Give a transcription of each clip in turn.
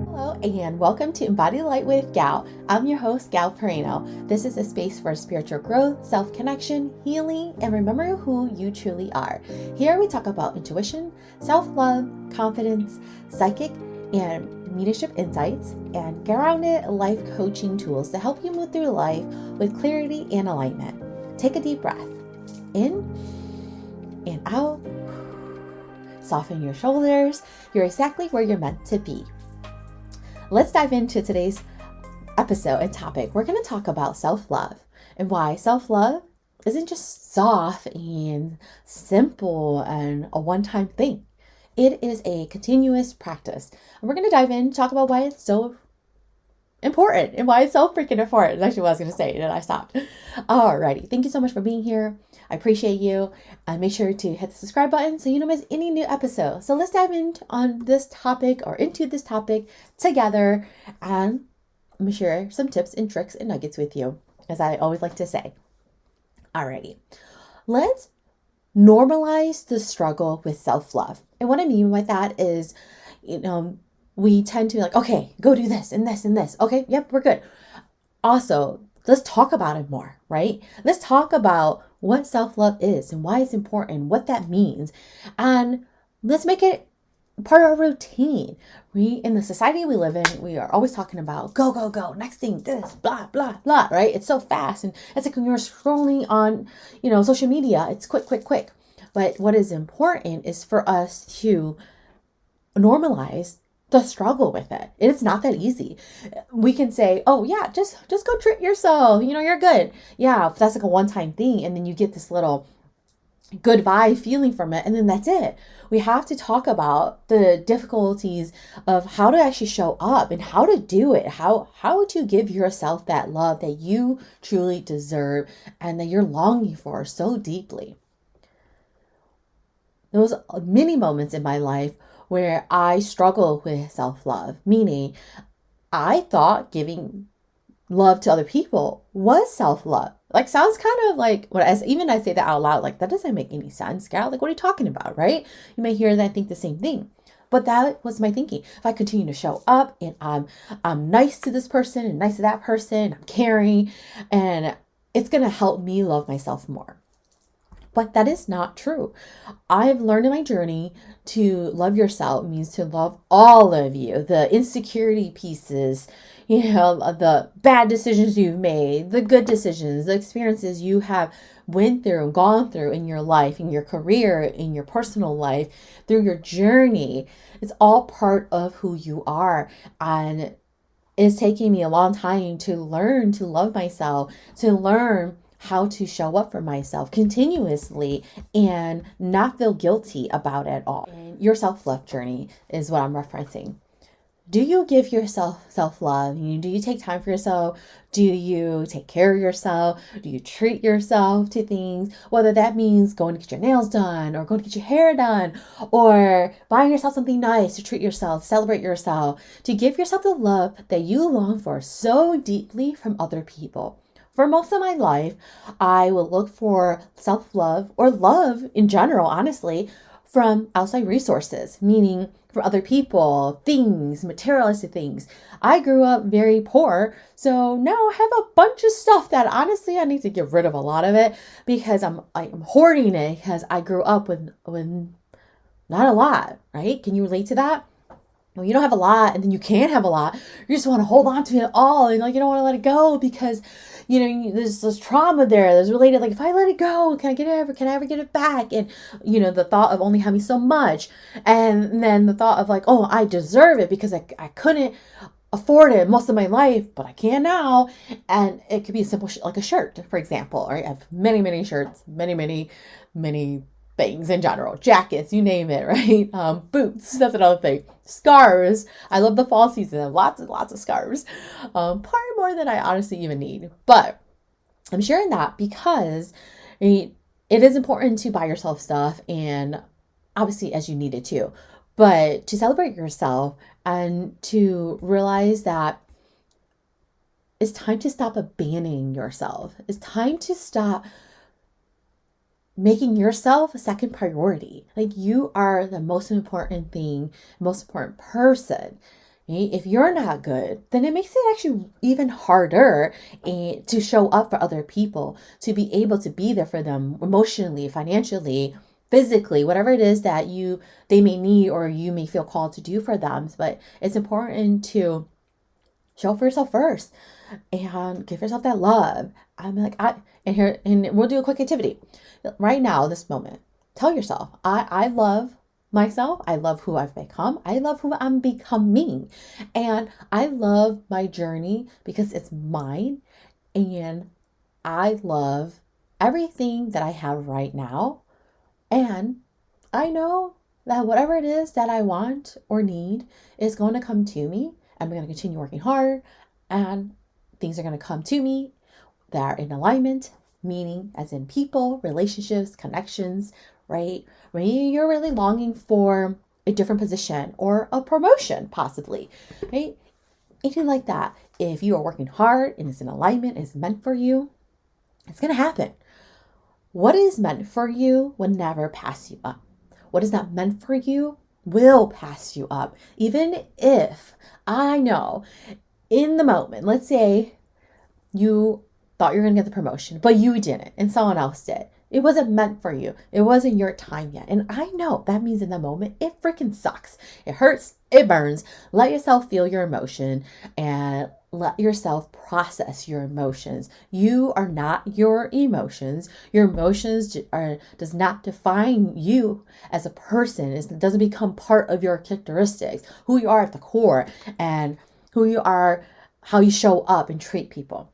Hello and welcome to Embody Light with Gal. I'm your host, Gal Perino. This is a space for spiritual growth, self-connection, healing, and remember who you truly are. Here we talk about intuition, self-love, confidence, psychic, and mediumship insights, and grounded life coaching tools to help you move through life with clarity and alignment. Take a deep breath. In and out. Soften your shoulders. You're exactly where you're meant to be. Let's dive into today's episode and topic. We're going to talk about self-love and why self-love isn't just soft and simple and a one-time thing. It is a continuous practice. And we're going to dive in and talk about why it's so important and why it's so freaking important. That's actually what I was going to say, and I stopped. Alrighty. Thank you so much for being here. I appreciate you. And make sure to hit the subscribe button so you don't miss any new episode. So let's dive into this topic together. And I'm going to share some tips and tricks and nuggets with you, as I always like to say. Alrighty. Let's normalize the struggle with self-love. And what I mean by that is, we tend to be like, okay, go do this and this and this. Okay, yep, we're good. Also, let's talk about it more, right? Let's talk about what self-love is and why it's important, what that means. And let's make it part of our routine. In the society we live in, we are always talking about go, go, go, next thing, this, blah, blah, blah, right? It's so fast. And it's like when you're scrolling on, social media, it's quick, quick, quick. But what is important is for us to normalize the struggle with it. It's not that easy. We can say, oh yeah, just go treat yourself. You're good. Yeah, that's like a one-time thing. And then you get this little good vibe feeling from it. And then that's it. We have to talk about the difficulties of how to actually show up and how to do it. How to give yourself that love that you truly deserve and that you're longing for so deeply. There was many moments in my life where I struggle with self-love, meaning I thought giving love to other people was self-love. Like, sounds kind of like, even I say that out loud, like, that doesn't make any sense, Gal. Like, what are you talking about, right? You may hear that and think the same thing. But that was my thinking. If I continue to show up and I'm nice to this person and nice to that person, I'm caring, and it's going to help me love myself more. But that is not true. I've learned in my journey to love yourself means to love all of you. The insecurity pieces, the bad decisions you've made, the good decisions, the experiences you have went through and gone through in your life, in your career, in your personal life, through your journey. It's all part of who you are. And it's taking me a long time to learn to love myself, to learn how to show up for myself continuously and not feel guilty about it at all. And your self-love journey is what I'm referencing. Do you give yourself self-love? Do you take time for yourself? Do you take care of yourself? Do you treat yourself to things? Whether that means going to get your nails done or going to get your hair done or buying yourself something nice to treat yourself, celebrate yourself, to give yourself the love that you long for so deeply from other people. For most of my life, I will look for self-love or love in general, honestly, from outside resources, meaning from other people, things, materialistic things. I grew up very poor, so now I have a bunch of stuff that honestly I need to get rid of a lot of it because I'm hoarding it because I grew up with not a lot, right? Can you relate to that? Well, you don't have a lot and then you can't have a lot. You just want to hold on to it all and you don't want to let it go because there's this trauma there that's related. Like, if I let it go, can I ever get it back? And, the thought of only having so much. And then the thought of like, oh, I deserve it because I couldn't afford it most of my life, but I can now. And it could be a simple, like a shirt, for example, right? I have many, many shirts, many, many, many things in general, jackets, you name it, right? Boots, that's another thing. Scarves. I love the fall season. I have lots and lots of scarves. Probably more than I honestly even need. But I'm sharing that because it is important to buy yourself stuff and obviously as you need it too. But to celebrate yourself and to realize that it's time to stop abandoning yourself. It's time to stop making yourself a second priority. Like, you are the most important thing, most important person. right? If you're not good, then it makes it actually even harder to show up for other people, to be able to be there for them emotionally, financially, physically, whatever it is that they may need or you may feel called to do for them. But it's important to show up for yourself first and give yourself that love. And we'll do a quick activity right now, this moment. Tell yourself, I love myself. I love who I've become. I love who I'm becoming. And I love my journey because it's mine. And I love everything that I have right now. And I know that whatever it is that I want or need is going to come to me. I'm going to continue working hard, and things are going to come to me that are in alignment, meaning as in people, relationships, connections, right? When you're really longing for a different position or a promotion, possibly, right? Anything like that. If you are working hard and it's in alignment, it's meant for you, it's going to happen. What is meant for you will never pass you up. What is not meant for you will pass you up. Even if I know in the moment, let's say you thought you were going to get the promotion, but you didn't and someone else did. It wasn't meant for you. It wasn't your time yet. And I know that means in the moment, it freaking sucks. It hurts. It burns. Let yourself feel your emotion and let yourself process your emotions. You are not your emotions. Your emotions does not define you as a person. It doesn't become part of your characteristics, who you are at the core, and who you are, how you show up and treat people.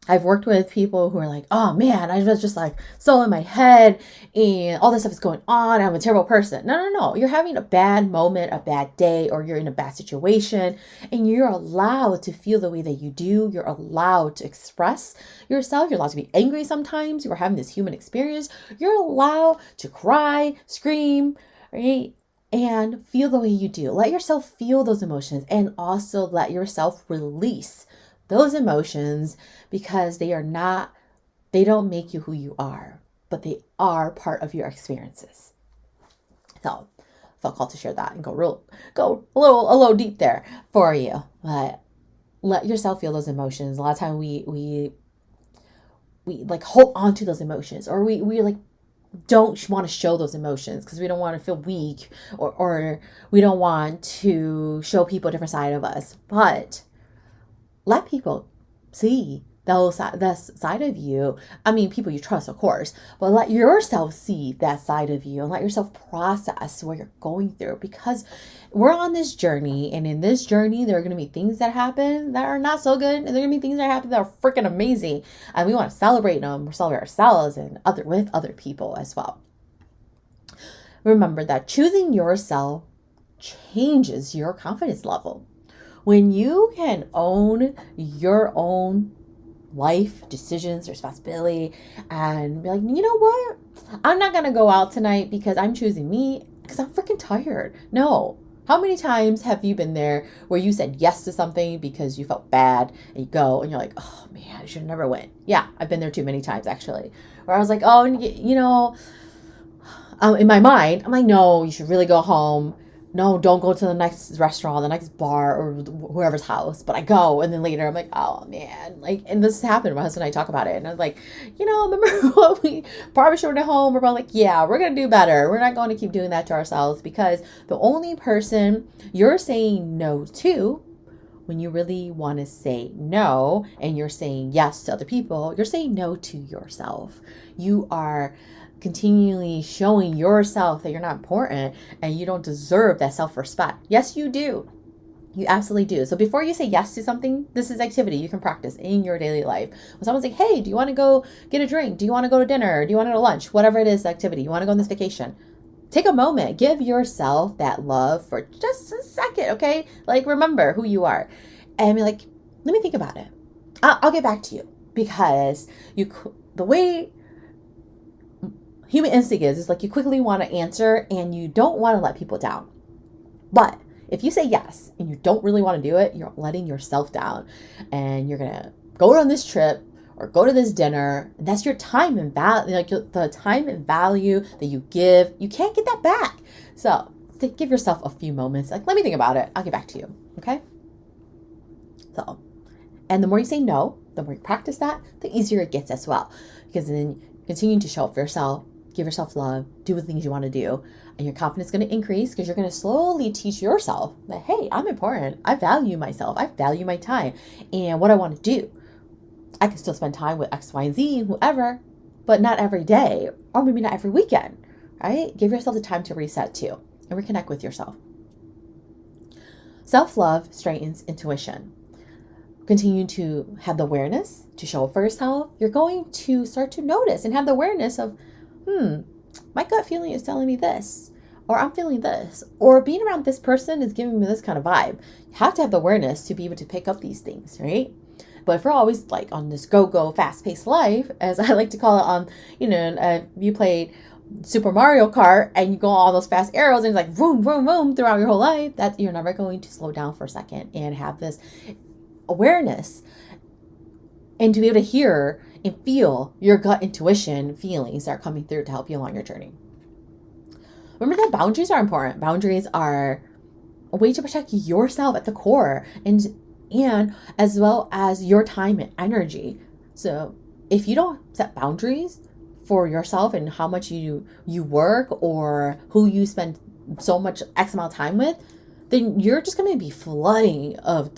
I've worked with people who are like, oh man, I was just like so in my head and all this stuff is going on. I'm a terrible person. No. You're having a bad moment, a bad day, or you're in a bad situation, and you're allowed to feel the way that you do. You're allowed to express yourself. You're allowed to be angry sometimes. You're having this human experience. You're allowed to cry, scream, right? And feel the way you do. Let yourself feel those emotions and also let yourself release those emotions, because they don't make you who you are, but they are part of your experiences. So I felt called to share that and go a little deep there for you. But let yourself feel those emotions. A lot of time we like hold on to those emotions, or we like don't want to show those emotions because we don't want to feel weak, or we don't want to show people a different side of us. But let people see that side of you. I mean, people you trust, of course, but let yourself see that side of you and let yourself process what you're going through, because we're on this journey, and in this journey, there are going to be things that happen that are not so good, and there are going to be things that happen that are freaking amazing, and we want to celebrate them. We celebrate ourselves and with other people as well. Remember that choosing yourself changes your confidence level. When you can own your own life, decisions, responsibility, and be like, you know what? I'm not going to go out tonight because I'm choosing me because I'm freaking tired. No. How many times have you been there where you said yes to something because you felt bad, and you go and you're like, oh man, I should have never went. Yeah, I've been there too many times actually, where I was like, oh, you know, in my mind, I'm like, no, you should really go home. No, don't go to the next restaurant, the next bar, or whoever's house. But I go, and then later I'm like, oh man, like, and this happened. My husband and I talk about it, and I was like, you know, remember what we probably should have home? We're like, yeah, we're gonna do better. We're not going to keep doing that to ourselves, because the only person you're saying no to, when you really want to say no, and you're saying yes to other people, you're saying no to yourself. You are continually showing yourself that you're not important and you don't deserve that self-respect. Yes, you do. You absolutely do. So before you say yes to something, this is activity you can practice in your daily life. When someone's like, hey, do you want to go get a drink? Do you want to go to dinner? Do you want to go to lunch? Whatever it is, the activity. You want to go on this vacation? Take a moment. Give yourself that love for just a second, okay? Like, remember who you are. And be like, let me think about it. I'll get back to you. Because the way human instinct is like you quickly want to answer and you don't want to let people down. But if you say yes and you don't really want to do it, you're letting yourself down, and you're going to go on this trip or go to this dinner. And that's your time and value, like the time and value that you give. You can't get that back. So give yourself a few moments. Like, let me think about it. I'll get back to you. Okay? So, and the more you say no, the more you practice that, the easier it gets as well. Because then continue to show up for yourself, give yourself love, do the things you want to do, and your confidence is going to increase because you're going to slowly teach yourself that, hey, I'm important. I value myself. I value my time and what I want to do. I can still spend time with X, Y, and Z, whoever, but not every day, or maybe not every weekend, right? Give yourself the time to reset too and reconnect with yourself. Self-love strengthens intuition. Continue to have the awareness to show up for yourself. You're going to start to notice and have the awareness of, my gut feeling is telling me this, or I'm feeling this, or being around this person is giving me this kind of vibe. You have to have the awareness to be able to pick up these things, right? But if we're always like on this go-go, fast-paced life, as I like to call it on, you played Super Mario Kart and you go all those fast arrows and it's like vroom, vroom, vroom throughout your whole life, that you're never going to slow down for a second and have this awareness and to be able to hear and feel your gut intuition feelings that are coming through to help you along your journey. Remember that boundaries are important. Boundaries are a way to protect yourself at the core and as well as your time and energy. So if you don't set boundaries for yourself and how much you work or who you spend so much X amount of time with, then you're just going to be flooding of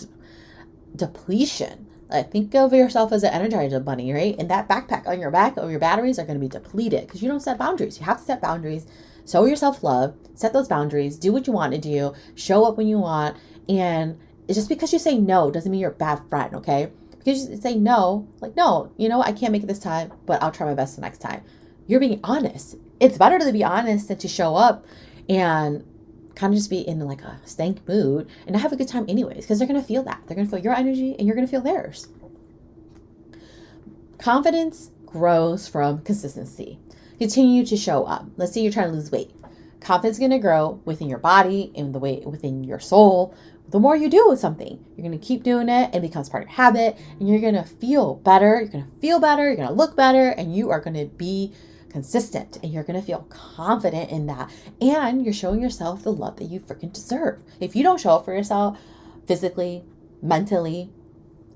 depletion. Like, think of yourself as an Energizer bunny, right? And that backpack on your back of your batteries are going to be depleted because you don't set boundaries. You have to set boundaries. Show yourself love. Set those boundaries. Do what you want to do. Show up when you want. And it's just because you say no doesn't mean you're a bad friend, okay? Because you say no, like, no, I can't make it this time, but I'll try my best the next time. You're being honest. It's better to be honest than to show up and kind of just be in like a stank mood and not have a good time anyways, because they're going to feel that. They're going to feel your energy and you're going to feel theirs. Confidence grows from consistency. Continue to show up. Let's say you're trying to lose weight. Confidence is going to grow within your body and the way within your soul. The more you do something, you're going to keep doing it. It becomes part of your habit and you're going to feel better. You're going to feel better. You're going to look better and you are going to be consistent and you're going to feel confident in that. And you're showing yourself the love that you freaking deserve. If you don't show up for yourself physically, mentally,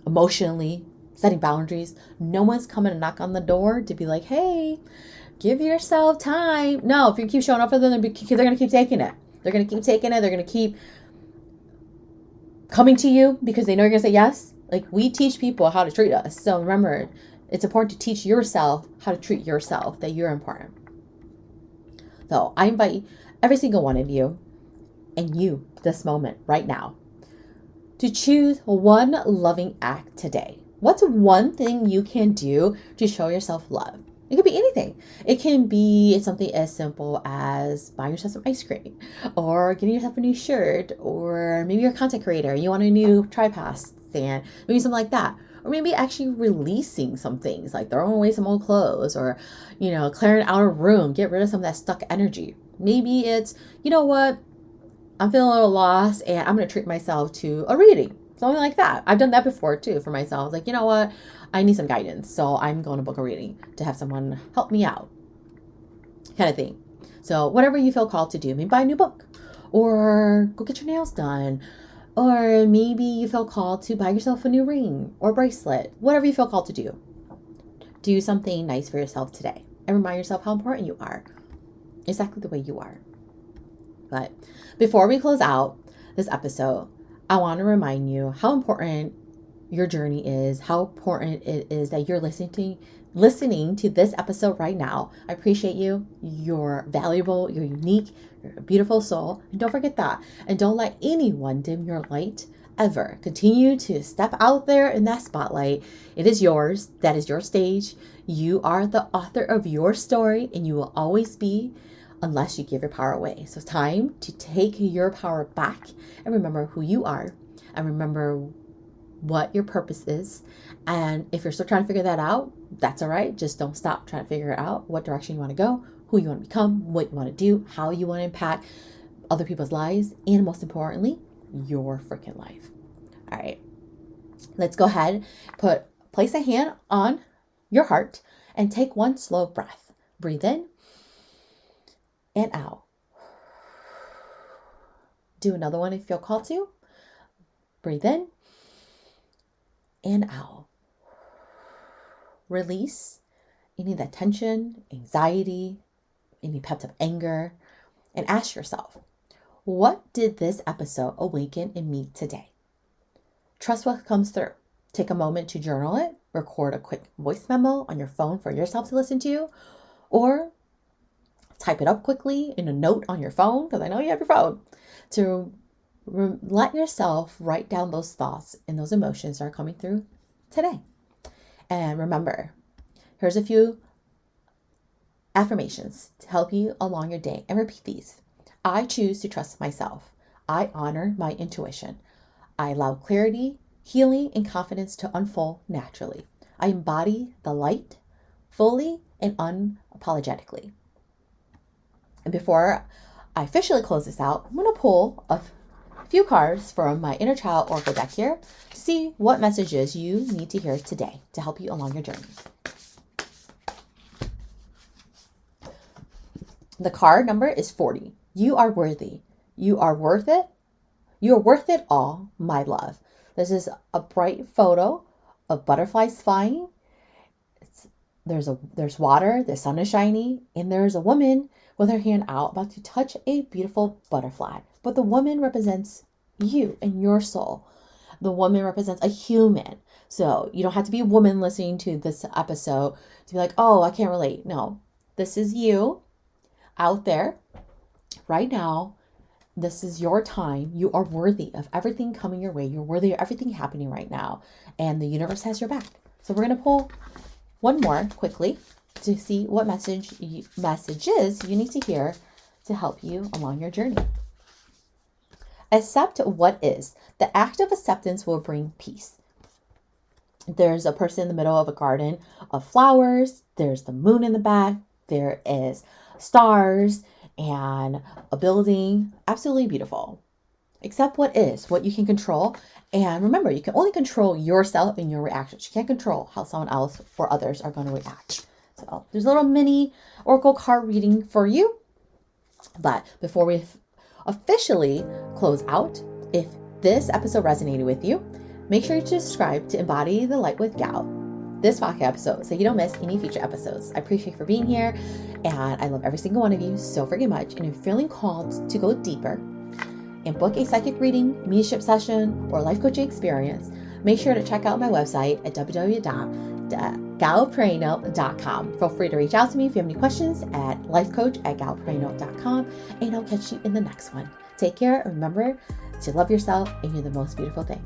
emotionally, setting boundaries, no one's coming to knock on the door to be like, hey, give yourself time. No, if you keep showing up for them, they're going to keep taking it. They're going to keep taking it. They're going to keep coming to you because they know you're going to say yes. Like, we teach people how to treat us. So remember, it's important to teach yourself how to treat yourself, that you're important. So I invite every single one of you and you this moment right now to choose one loving act today. What's one thing you can do to show yourself love? It could be anything. It can be something as simple as buying yourself some ice cream or getting yourself a new shirt, or maybe you're a content creator. You want a new tripod stand, maybe something like that. Or maybe actually releasing some things, like throwing away some old clothes or, clearing out a room, get rid of some of that stuck energy. Maybe it's, you know what, I'm feeling a little lost and I'm going to treat myself to a reading. Something like that. I've done that before too for myself. Like, you know what, I need some guidance. So I'm going to book a reading to have someone help me out, kind of thing. So whatever you feel called to do, maybe buy a new book or go get your nails done. Or maybe you feel called to buy yourself a new ring or bracelet. Whatever you feel called to do. Do something nice for yourself today. And remind yourself how important you are. Exactly the way you are. But before we close out this episode, I want to remind you how important your journey is. How important it is that you're listening to this episode right now. I appreciate you. You're valuable. You're unique. You're a beautiful soul. And don't forget that. And don't let anyone dim your light ever. Continue to step out there in that spotlight. It is yours. That is your stage. You are the author of your story and you will always be, unless you give your power away. So it's time to take your power back and remember who you are and remember what your purpose is. And if you're still trying to figure that out, that's all right. Just don't stop trying to figure out what direction you want to go, who you want to become, what you want to do, how you want to impact other people's lives, and most importantly, your freaking life. All right, let's go ahead, place a hand on your heart and take one slow breath. Breathe in and out. Do another one if you feel called to. Breathe in and out. Release any of that tension, anxiety, any pent up anger, and ask yourself, what did this episode awaken in me today? Trust what comes through. Take a moment to journal it, record a quick voice memo on your phone for yourself to listen to, or type it up quickly in a note on your phone, because I know you have your phone, to let yourself write down those thoughts and those emotions that are coming through today. And remember, here's a few affirmations to help you along your day, and repeat these. I choose to trust myself. I honor my intuition. I allow clarity, healing, and confidence to unfold naturally. I embody the light fully and unapologetically. And before I officially close this out, I'm going to pull a few cards from my inner child oracle deck here to see what messages you need to hear today to help you along your journey. The card number is 40. You are worthy. You are worth it. You are worth it all, my love. This is a bright photo of butterflies flying. There's water, the sun is shiny, and there's a woman with her hand out about to touch a beautiful butterfly. But the woman represents you and your soul. The woman represents a human. So you don't have to be a woman listening to this episode to be like, oh, I can't relate. No, this is you out there right now. This is your time. You are worthy of everything coming your way. You're worthy of everything happening right now. And the universe has your back. So we're going to pull one more quickly to see what messages you need to hear to help you along your journey. Accept what is. The act of acceptance will bring peace. There's a person in the middle of a garden of flowers. There's the moon in the back. There is stars and a building. Absolutely beautiful. Accept what is, what you can control. And remember, you can only control yourself and your reactions. You can't control how someone else or others are going to react. So there's a little mini oracle card reading for you. But before we officially close out, if this episode resonated with you, make sure to subscribe to Embody the Light with Gal, this podcast episode, so you don't miss any future episodes. I appreciate you for being here, and I love every single one of you so freaking much. And if you're feeling called to go deeper and book a psychic reading, mediumship session, or life coaching experience, make sure to check out my website at www.galperino.com. Feel free to reach out to me if you have any questions at lifecoach@galperino.com, and I'll catch you in the next one. Take care. Remember to love yourself, and you're the most beautiful thing.